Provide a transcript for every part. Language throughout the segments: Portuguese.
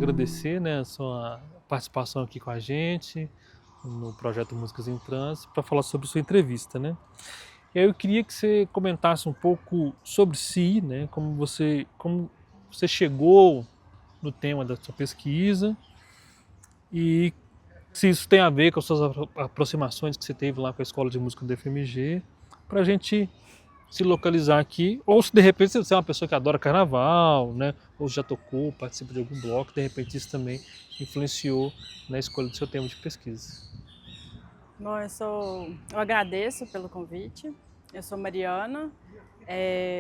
agradecer, né, a sua participação aqui com a gente, no projeto Músicas em Transe, para falar sobre sua entrevista, né. E aí eu queria que você comentasse um pouco sobre si, né, como você chegou no tema da sua pesquisa e se isso tem a ver com as suas aproximações que você teve lá com a Escola de Música do FMG, para a gente se localizar aqui, ou se de repente você é uma pessoa que adora carnaval, né, ou já tocou, participa de algum bloco, de repente isso também influenciou na escolha do seu tema de pesquisa. Bom, eu agradeço pelo convite. Eu sou Mariana,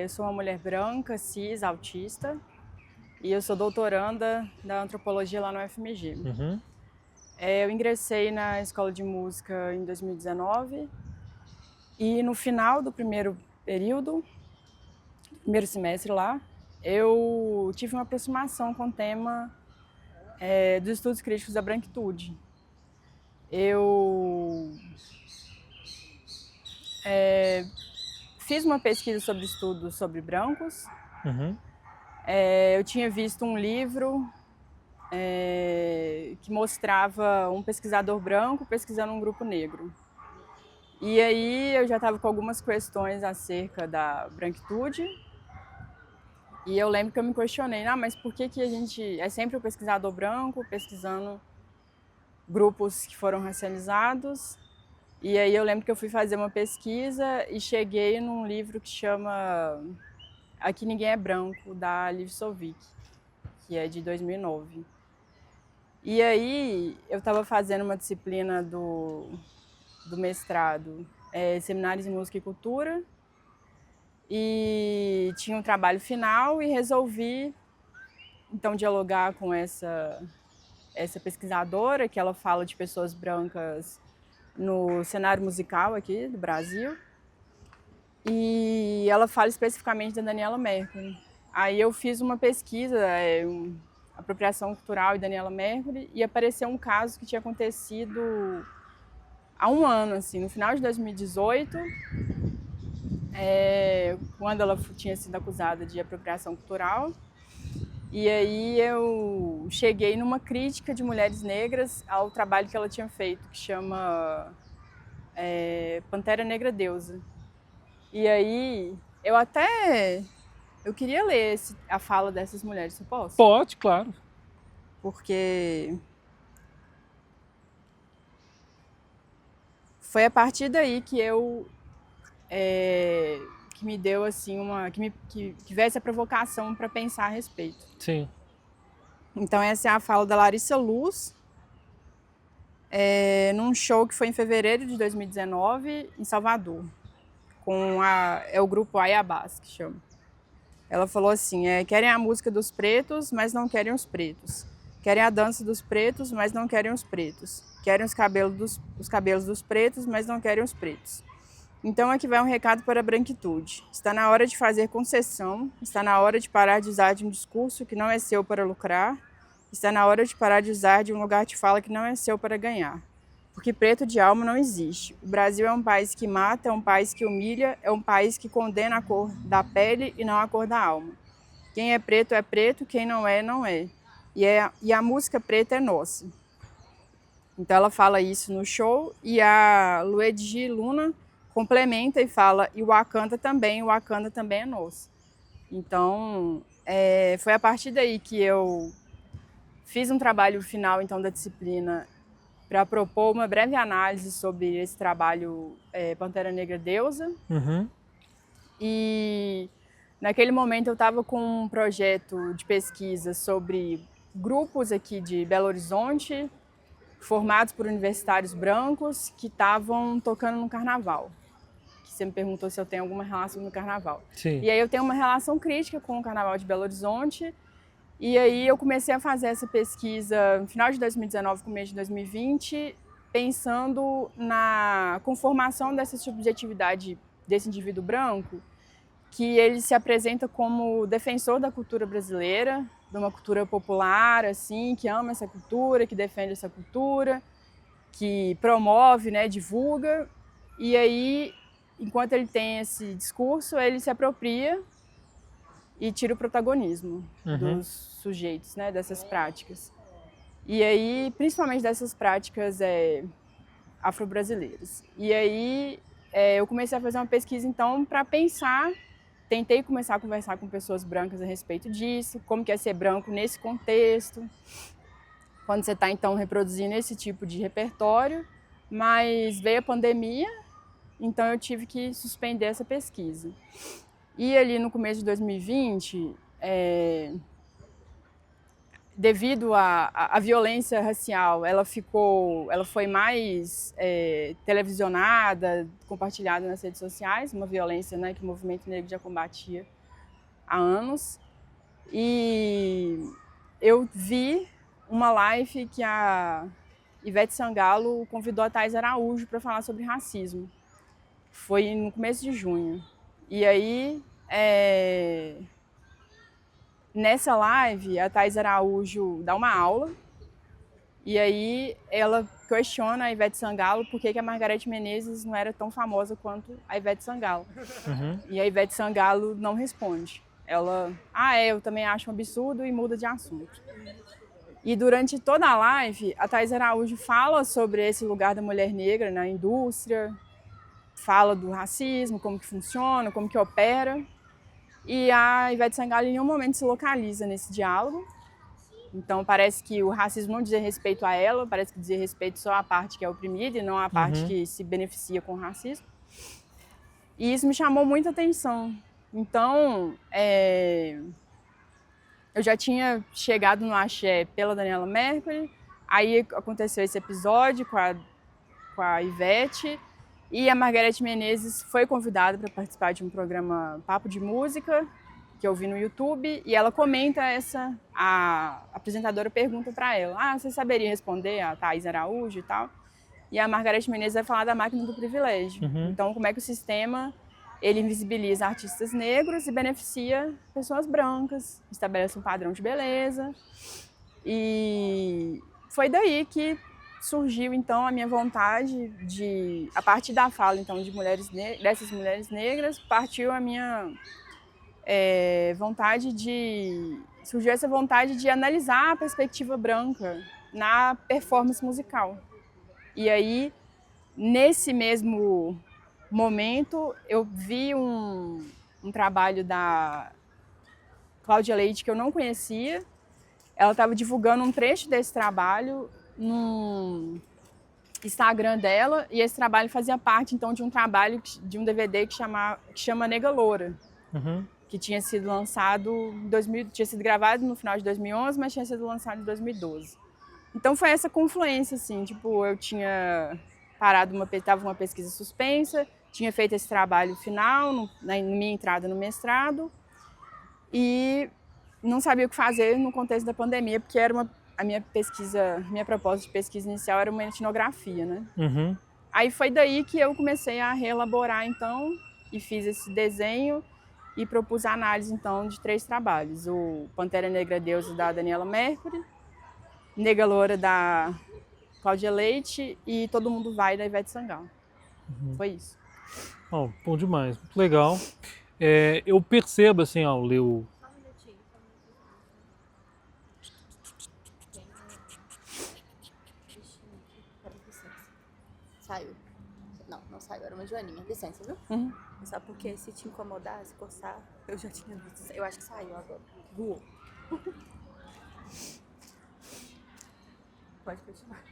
eu sou uma mulher branca, cis, autista, e eu sou doutoranda da antropologia lá no UFMG. Uhum, Eu ingressei na escola de música em 2019 e no final do primeiro semestre lá, eu tive uma aproximação com o tema dos estudos críticos da branquitude. Eu fiz uma pesquisa sobre estudos sobre brancos. uhum, Eu tinha visto um livro que mostrava um pesquisador branco pesquisando um grupo negro. E aí eu já estava com algumas questões acerca da branquitude. E eu lembro que eu me questionei, mas por que a gente é sempre o pesquisador branco pesquisando grupos que foram racializados? E aí eu lembro que eu fui fazer uma pesquisa e cheguei num livro que chama Aqui Ninguém é Branco, da Liv Sovic, que é de 2009. E aí eu estava fazendo uma disciplina do mestrado, Seminários em Música e Cultura, e tinha um trabalho final e resolvi então dialogar com essa pesquisadora, que ela fala de pessoas brancas no cenário musical aqui do Brasil, e ela fala especificamente da Daniela Mercury. Aí eu fiz uma pesquisa, apropriação cultural e Daniela Mercury, e apareceu um caso que tinha acontecido há um ano, assim, no final de 2018, quando ela tinha sido acusada de apropriação cultural. E aí eu cheguei numa crítica de mulheres negras ao trabalho que ela tinha feito, que chama Pantera Negra Deusa. E aí eu queria ler a fala dessas mulheres, se eu posso? pode, claro. Porque foi a partir daí que que me deu assim que tivesse a provocação para pensar a respeito. Sim. Então essa é a fala da Larissa Luz, num show que foi em fevereiro de 2019 em Salvador, é o grupo Ayabás, que chama. Ela falou assim, querem a música dos pretos, mas não querem os pretos. Querem a dança dos pretos, mas não querem os pretos. Querem os cabelos dos pretos, mas não querem os pretos. Então aqui vai um recado para a branquitude. Está na hora de fazer concessão, está na hora de parar de usar de um discurso que não é seu para lucrar, está na hora de parar de usar de um lugar de fala que não é seu para ganhar. Porque preto de alma não existe. O Brasil é um país que mata, é um país que humilha, é um país que condena a cor da pele e não a cor da alma. Quem é preto, quem não é, não é. E a música preta é nossa. Então ela fala isso no show e a Luedji Luna complementa e fala, e o Wakanda também é nosso. Então foi a partir daí que eu fiz um trabalho final então da disciplina para propor uma breve análise sobre esse trabalho Pantera Negra Deusa. Uhum, E naquele momento eu estava com um projeto de pesquisa sobre grupos aqui de Belo Horizonte, formados por universitários brancos que estavam tocando no carnaval. Que você me perguntou se eu tenho alguma relação no carnaval. sim. E aí eu tenho uma relação crítica com o carnaval de Belo Horizonte. E aí eu comecei a fazer essa pesquisa no final de 2019, começo de 2020, pensando na conformação dessa subjetividade desse indivíduo branco, que ele se apresenta como defensor da cultura brasileira, de uma cultura popular, assim, que ama essa cultura, que defende essa cultura, que promove, né, divulga. E aí, enquanto ele tem esse discurso, ele se apropria e tira o protagonismo Uhum, dos sujeitos, né, dessas práticas. E aí, principalmente dessas práticas afro-brasileiras. E aí, eu comecei a fazer uma pesquisa, então, para pensar, tentei começar a conversar com pessoas brancas a respeito disso, como que é ser branco nesse contexto, quando você está, então, reproduzindo esse tipo de repertório, mas veio a pandemia, então eu tive que suspender essa pesquisa. E ali no começo de 2020, devido à violência racial, ela foi mais televisionada, compartilhada nas redes sociais, uma violência, né, que o movimento negro já combatia há anos. E eu vi uma live que a Ivete Sangalo convidou a Thaís Araújo para falar sobre racismo. Foi no começo de junho. E aí, nessa live, a Thaís Araújo dá uma aula e aí ela questiona a Ivete Sangalo por que a Margareth Menezes não era tão famosa quanto a Ivete Sangalo. Uhum. E a Ivete Sangalo não responde. Ela, eu também acho um absurdo, e muda de assunto. E durante toda a live, a Thaís Araújo fala sobre esse lugar da mulher negra na indústria, fala do racismo, como que funciona, como que opera. E a Ivete Sangalo em nenhum momento se localiza nesse diálogo. Então parece que o racismo não dizia respeito a ela, parece que dizia respeito só à parte que é oprimida e não à parte que se beneficia com o racismo. E isso me chamou muita atenção. Então, eu já tinha chegado no axé pela Daniela Mercury, aí aconteceu esse episódio com a Ivete, e a Margareth Menezes foi convidada para participar de um programa Papo de Música, que eu vi no YouTube, e ela comenta a apresentadora pergunta para ela, você saberia responder a Thaís Araújo e tal? E a Margareth Menezes vai falar da máquina do privilégio. Então, como é que o sistema ele invisibiliza artistas negros e beneficia pessoas brancas, estabelece um padrão de beleza. E foi daí que surgiu, então, a minha vontade de, a partir da fala, então, dessas mulheres negras, partiu a minha surgiu essa vontade de analisar a perspectiva branca na performance musical. E aí, nesse mesmo momento, eu vi um trabalho da Cláudia Leite que eu não conhecia. Ela estava divulgando um trecho desse trabalho no Instagram dela, e esse trabalho fazia parte, então, de um trabalho, de um DVD que chama Nega Loura, que tinha sido lançado tinha sido gravado no final de 2011, mas tinha sido lançado em 2012. Então foi essa confluência, assim, tipo, eu tinha parado, estava uma pesquisa suspensa, tinha feito esse trabalho final, na minha entrada no mestrado, e não sabia o que fazer no contexto da pandemia, porque era minha proposta de pesquisa inicial era uma etnografia, né? Aí foi daí que eu comecei a reelaborar, então, e fiz esse desenho e propus a análise, então, de 3 trabalhos. O Pantera Negra Deusa, da Daniela Mercury, Nega Loura, da Cláudia Leite, e Todo Mundo Vai, da Ivete Sangalo. Foi isso. Bom demais, muito legal. Eu percebo, assim, ao ler o... Saiu. Não saiu, era uma joaninha. Licença, viu? Só porque se te incomodar, se coçar, eu já tinha visto. Eu acho que saiu agora. Voou. Pode continuar.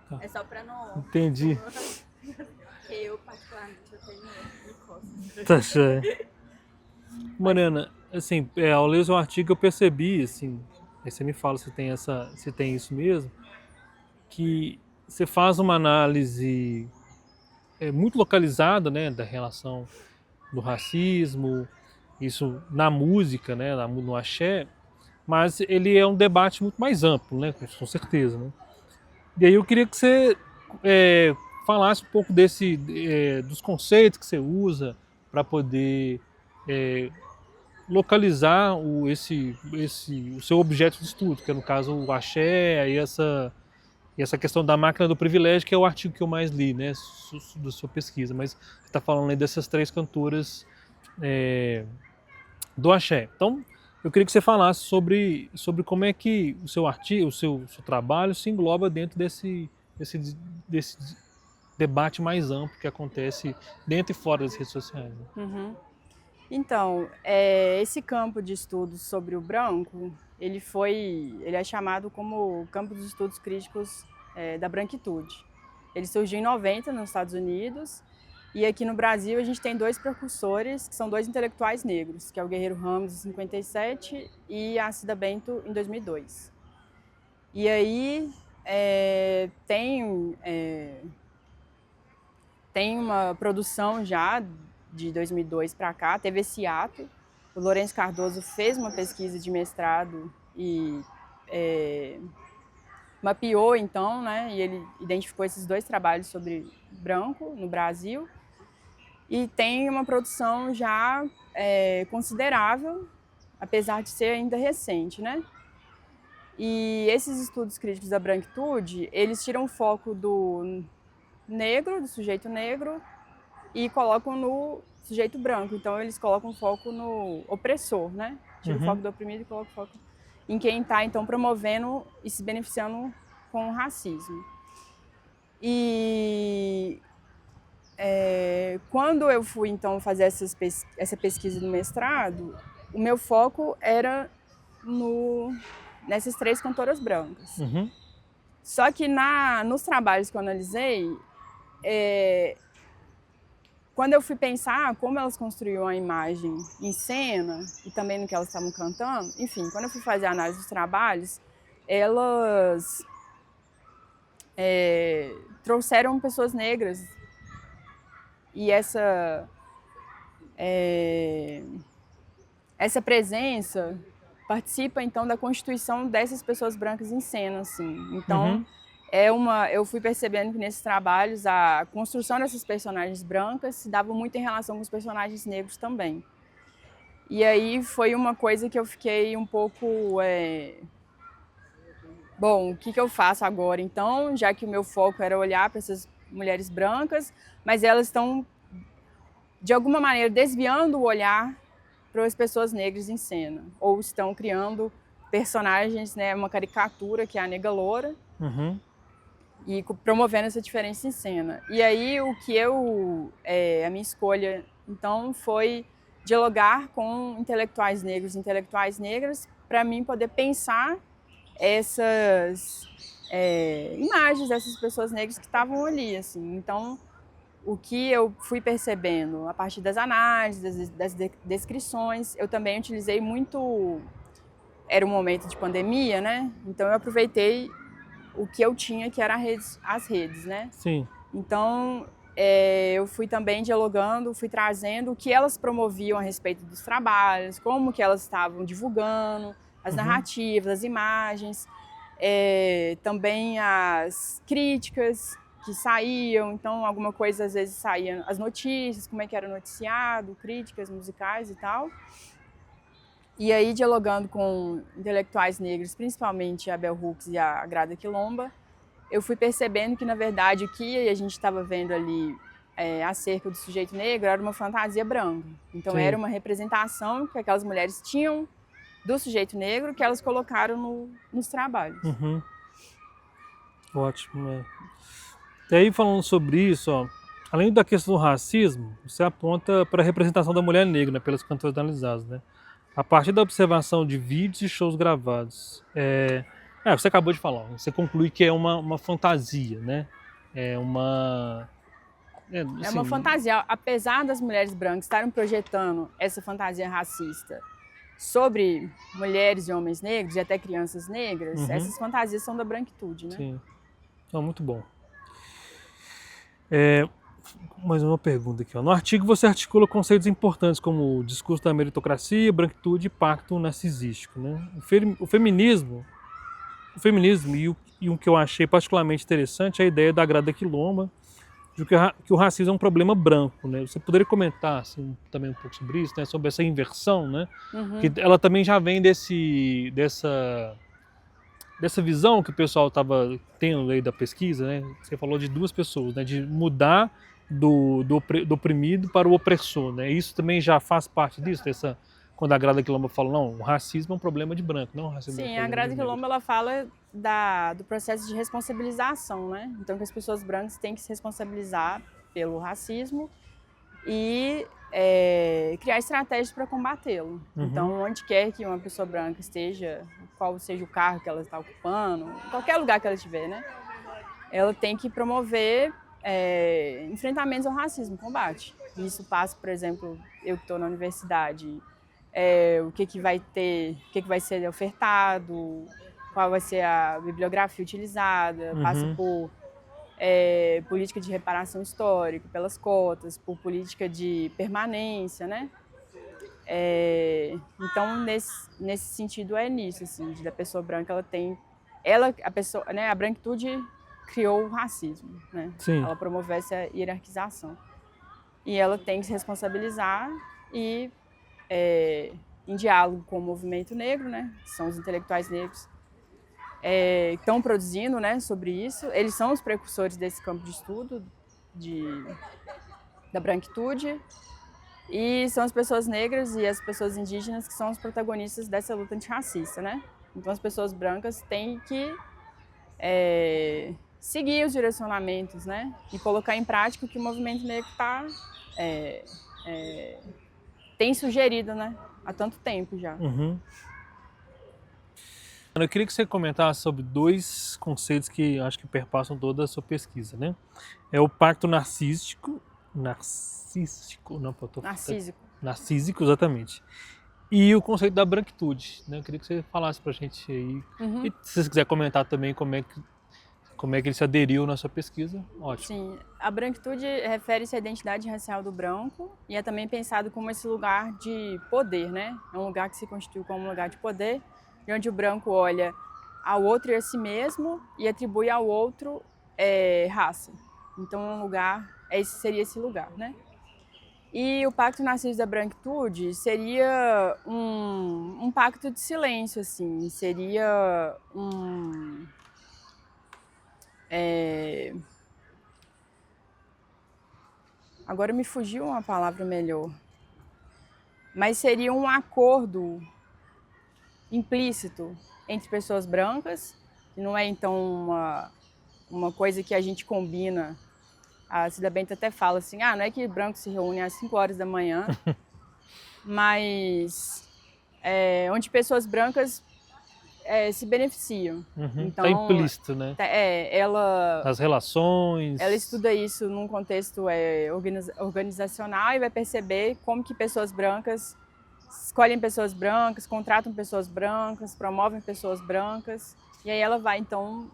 Tá. É só pra não... Entendi. Porque eu, particularmente, eu tenho micose. Tá certo. Mariana, assim, ao ler o seu artigo eu percebi, assim, aí você me fala se tem isso mesmo, que você faz uma análise muito localizada, né, da relação do racismo, isso na música, né, no axé, mas ele é um debate muito mais amplo, né, com certeza, né? E aí eu queria que você falasse um pouco dos conceitos que você usa para poder localizar o seu objeto de estudo, que é no caso o axé, e essa questão da máquina do privilégio, que é o artigo que eu mais li, né, da sua pesquisa, mas você está falando aí dessas 3 cantoras do axé. Então, eu queria que você falasse sobre como é que o seu artigo, o seu trabalho se engloba dentro desse debate mais amplo que acontece dentro e fora das redes sociais. Né? Uhum. Então, esse campo de estudos sobre o branco, ele é chamado como campo de estudos críticos da branquitude. Ele surgiu em 90 nos Estados Unidos e aqui no Brasil a gente tem 2 precursores, que são 2 intelectuais negros, que é o Guerreiro Ramos em 57 e a Cida Bento em 2002. E aí tem uma produção já de 2002 para cá, teve esse ato. O Lourenço Cardoso fez uma pesquisa de mestrado e mapeou, então, né, e ele identificou esses 2 trabalhos sobre branco no Brasil. E tem uma produção já considerável, apesar de ser ainda recente, né? E esses estudos críticos da branquitude, eles tiram o foco do negro, do sujeito negro, e colocam no sujeito branco. Então, eles colocam foco no opressor, né? Tiram o foco do oprimido e colocam foco em quem está, então, promovendo e se beneficiando com o racismo. E quando eu fui, então, fazer essa pesquisa no mestrado, o meu foco era nessas 3 cantoras brancas. Uhum. Só que nos trabalhos que eu analisei, quando eu fui pensar como elas construíam a imagem em cena e também no que elas estavam cantando, enfim, quando eu fui fazer a análise dos trabalhos, elas trouxeram pessoas negras e essa presença participa, então, da constituição dessas pessoas brancas em cena, assim. Então, eu fui percebendo que nesses trabalhos a construção dessas personagens brancas se dava muito em relação com os personagens negros também. E aí foi uma coisa que eu fiquei um pouco... Bom, o que eu faço agora, então, já que o meu foco era olhar para essas mulheres brancas, mas elas estão, de alguma maneira, desviando o olhar para as pessoas negras em cena, ou estão criando personagens, né, uma caricatura que é a nega loura, e promovendo essa diferença em cena. E aí a minha escolha, então, foi dialogar com intelectuais negros e intelectuais negras para mim poder pensar essas imagens dessas pessoas negras que estavam ali, assim. Então, o que eu fui percebendo a partir das análises, das descrições, eu também utilizei muito... Era um momento de pandemia, né? Então, eu aproveitei o que eu tinha, que era as redes, né? Sim. Então, eu fui também dialogando, fui trazendo o que elas promoviam a respeito dos trabalhos, como que elas estavam divulgando, as narrativas, as imagens, também as críticas que saíam, então alguma coisa às vezes saía, as notícias, como é que era noticiado, críticas musicais e tal. E aí, dialogando com intelectuais negros, principalmente a Bell Hooks e a Grada Quilomba, eu fui percebendo que, na verdade, o que a gente estava vendo ali acerca do sujeito negro era uma fantasia branca. Então, Sim. era uma representação que aquelas mulheres tinham do sujeito negro que elas colocaram nos trabalhos. Ótimo. E aí, falando sobre isso, ó, além da questão do racismo, você aponta para a representação da mulher negra, né, pelas cantoras analisadas, né? A partir da observação de vídeos e shows gravados. Você acabou de falar, você conclui que é uma fantasia, né? É uma fantasia. Apesar das mulheres brancas estarem projetando essa fantasia racista sobre mulheres e homens negros e até crianças negras, essas fantasias são da branquitude, né? Sim. Então, muito bom. Mais uma pergunta aqui. Ó. No artigo você articula conceitos importantes como o discurso da meritocracia, branquitude e pacto narcisístico. Né? O feminismo e o que eu achei particularmente interessante é a ideia da Grada Quilomba, de que o racismo é um problema branco. Né? Você poderia comentar assim, também um pouco sobre isso, né? Sobre essa inversão, né? Que ela também já vem dessa visão que o pessoal estava tendo aí da pesquisa, né? Você falou de 2 pessoas, né? De mudar do oprimido para o opressor, né? Isso também já faz parte disso, quando a Grada Quilombo fala, não, o racismo é um problema de branco, não o racismo é um Sim, a problema Grada de negro. Quilombo ela fala do processo de responsabilização, né? Então que as pessoas brancas têm que se responsabilizar pelo racismo e criar estratégias para combatê-lo. Então, onde quer que uma pessoa branca esteja, qual seja o cargo que ela está ocupando, em qualquer lugar que ela estiver, né? Ela tem que promover enfrentamentos ao racismo, combate. Isso passa, por exemplo, eu que estou na universidade, o que vai ter, o que vai ser ofertado, qual vai ser a bibliografia utilizada, passa por política de reparação histórica, pelas cotas, por política de permanência, né? Então, nesse sentido, é nisso, assim, da pessoa branca, a branquitude criou o racismo, né? Sim. Ela promoveu essa hierarquização. E ela tem que se responsabilizar e, em diálogo com o movimento negro, né? Que são os intelectuais negros, estão produzindo, né, sobre isso. Eles são os precursores desse campo de estudo da branquitude e são as pessoas negras e as pessoas indígenas que são os protagonistas dessa luta antirracista, né? Então as pessoas brancas têm que seguir os direcionamentos, né, e colocar em prática o que o movimento negro tem sugerido, né, há tanto tempo já. Eu queria que você comentasse sobre dois conceitos que acho que perpassam toda a sua pesquisa, né? É o pacto narcísico, narcísico, exatamente. E o conceito da branquitude, né? Eu queria que você falasse pra gente aí. E se você quiser comentar também como é que ele se aderiu na sua pesquisa, ótimo. Sim, a branquitude refere-se à identidade racial do branco e é também pensado como esse lugar de poder, né? É um lugar que se constitui como um lugar de poder, e onde o branco olha ao outro e a si mesmo e atribui ao outro raça. Então, um lugar, seria esse lugar, né? E o Pacto Narciso da Branquitude seria um pacto de silêncio, assim, seria agora me fugiu uma palavra melhor, mas seria um acordo implícito entre pessoas brancas, que não é então uma coisa que a gente combina. A Cida Bento até fala assim, não é que branco se reúne às 5 horas da manhã, mas onde pessoas brancas se beneficiam. Então, tá implícito, né? As relações. Ela estuda isso num contexto organizacional e vai perceber como que pessoas brancas escolhem pessoas brancas, contratam pessoas brancas, promovem pessoas brancas. E aí ela vai, então,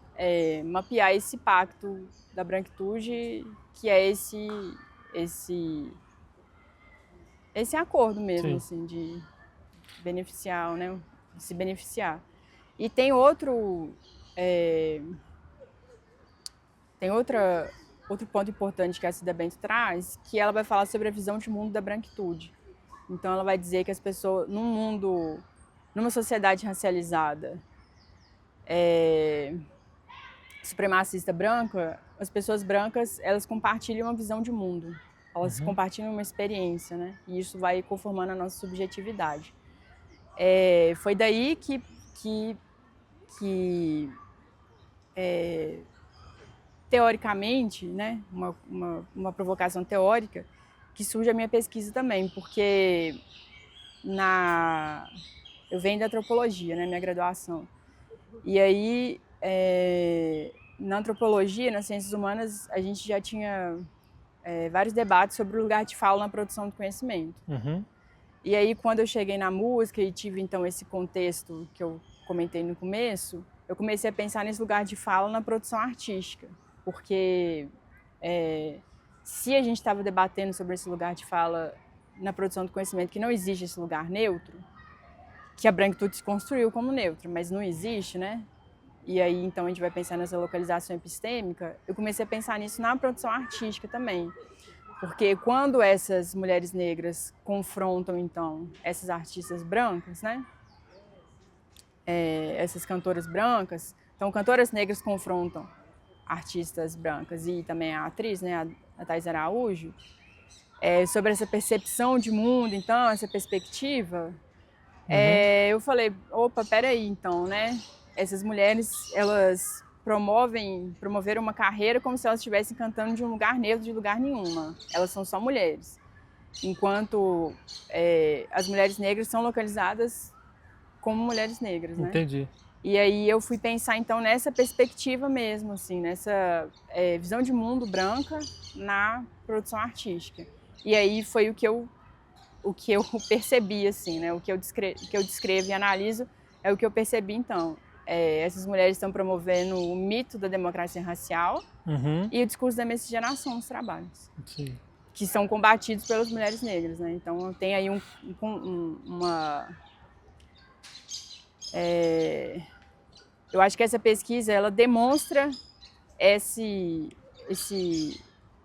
mapear esse pacto da branquitude, que é esse acordo mesmo, assim, de beneficiar, né? De se beneficiar. E tem outro ponto importante que a Cida Bento traz, que ela vai falar sobre a visão de mundo da branquitude. Então ela vai dizer que as pessoas, numa sociedade racializada, supremacista branca, as pessoas brancas, elas compartilham uma visão de mundo. Elas compartilham uma experiência, né? E isso vai conformando a nossa subjetividade. Foi daí que teoricamente, né, uma provocação teórica, que surge a minha pesquisa também, porque eu venho da antropologia, né, minha graduação. E aí, na antropologia, nas ciências humanas, a gente já tinha vários debates sobre o lugar de fala na produção do conhecimento. E aí, quando eu cheguei na música e tive, então, esse contexto que eu comentei no começo, eu comecei a pensar nesse lugar de fala na produção artística. Porque se a gente estava debatendo sobre esse lugar de fala na produção do conhecimento, que não existe esse lugar neutro, que a branquitude se construiu como neutro, mas não existe, né? E aí, então, a gente vai pensar nessa localização epistêmica. Eu comecei a pensar nisso na produção artística também. Porque quando essas mulheres negras confrontam, então, essas artistas brancas, né? Essas cantoras brancas, então, cantoras negras confrontam artistas brancas e também a atriz, né, a Thais Araújo, sobre essa percepção de mundo, então, essa perspectiva, eu falei, opa, peraí então, né? Essas mulheres, elas promoveram uma carreira como se elas estivessem cantando de um lugar neutro, de lugar nenhuma. Elas são só mulheres. Enquanto as mulheres negras são localizadas como mulheres negras, né? Entendi. E aí eu fui pensar então nessa perspectiva mesmo, assim, nessa visão de mundo branca na produção artística. E aí foi o que eu percebi, assim, né? O que eu descrevo e analiso é o que eu percebi então. Essas mulheres estão promovendo o mito da democracia racial e o discurso da miscigenação dos trabalhos. Sim. Que são combatidos pelas mulheres negras, né? Então tem aí eu acho que essa pesquisa ela demonstra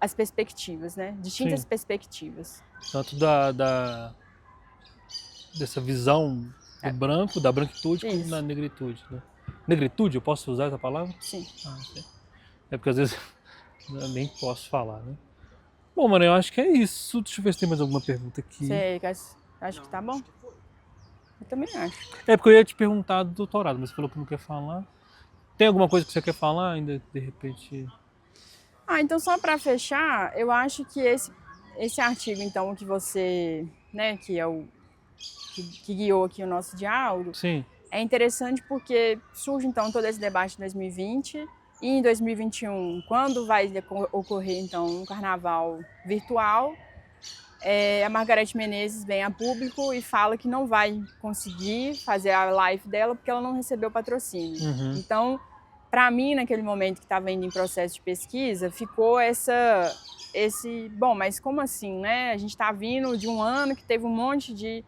as perspectivas, né? Distintas perspectivas. Tanto dessa visão do branco, da branquitude, como na negritude, né? Negritude, eu posso usar essa palavra? Sim. Sim. É porque às vezes eu nem posso falar, né? Bom, mano, eu acho que é isso. Deixa eu ver se tem mais alguma pergunta aqui. Você acha que tá bom? Eu também acho. É porque eu ia te perguntar do doutorado, mas você falou que não quer falar. Tem alguma coisa que você quer falar ainda, de repente? Então só para fechar, eu acho que esse artigo, então, que você, né, que é que guiou aqui o nosso diálogo, Sim. É interessante porque surge então todo esse debate em 2020 e em 2021, quando vai ocorrer então um carnaval virtual, a Margareth Menezes vem a público e fala que não vai conseguir fazer a live dela porque ela não recebeu patrocínio. Então, para mim, naquele momento que estava indo em processo de pesquisa, ficou bom, mas como assim, né? A gente está vindo de um ano que teve um monte de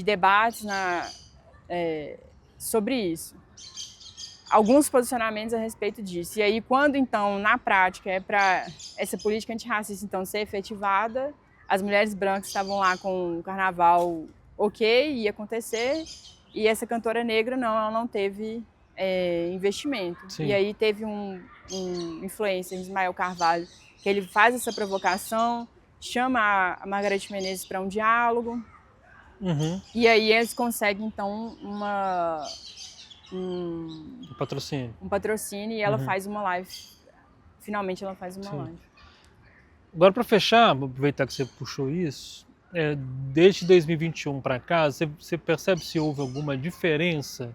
debates sobre isso. Alguns posicionamentos a respeito disso. E aí, quando, então, na prática, é para essa política antirracista, então, ser efetivada, as mulheres brancas estavam lá com o carnaval ok, ia acontecer, e essa cantora negra, não, ela não teve investimento. Sim. E aí teve um influencer, Ismael Carvalho, que ele faz essa provocação, chama a Margareth Menezes para um diálogo, e aí eles conseguem, então, um patrocínio e ela faz uma live. Finalmente ela faz uma live. Agora, para fechar, vou aproveitar que você puxou isso, desde 2021 para cá, você percebe se houve alguma diferença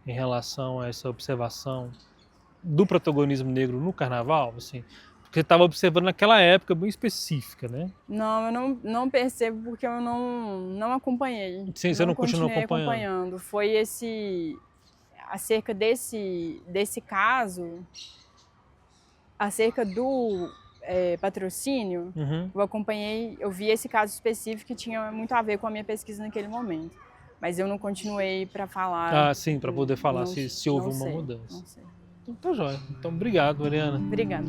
em relação a essa observação do protagonismo negro no carnaval? Assim, porque você estava observando naquela época bem específica, né? Não, eu não percebo porque eu não acompanhei. Sim, você não continuou acompanhando. Foi acerca desse caso, acerca do patrocínio, eu acompanhei, eu vi esse caso específico que tinha muito a ver com a minha pesquisa naquele momento. Mas eu não continuei para falar. Sim, para poder falar se houve uma mudança. Não sei. Então tá jóia. Então obrigado, Mariana. Obrigada.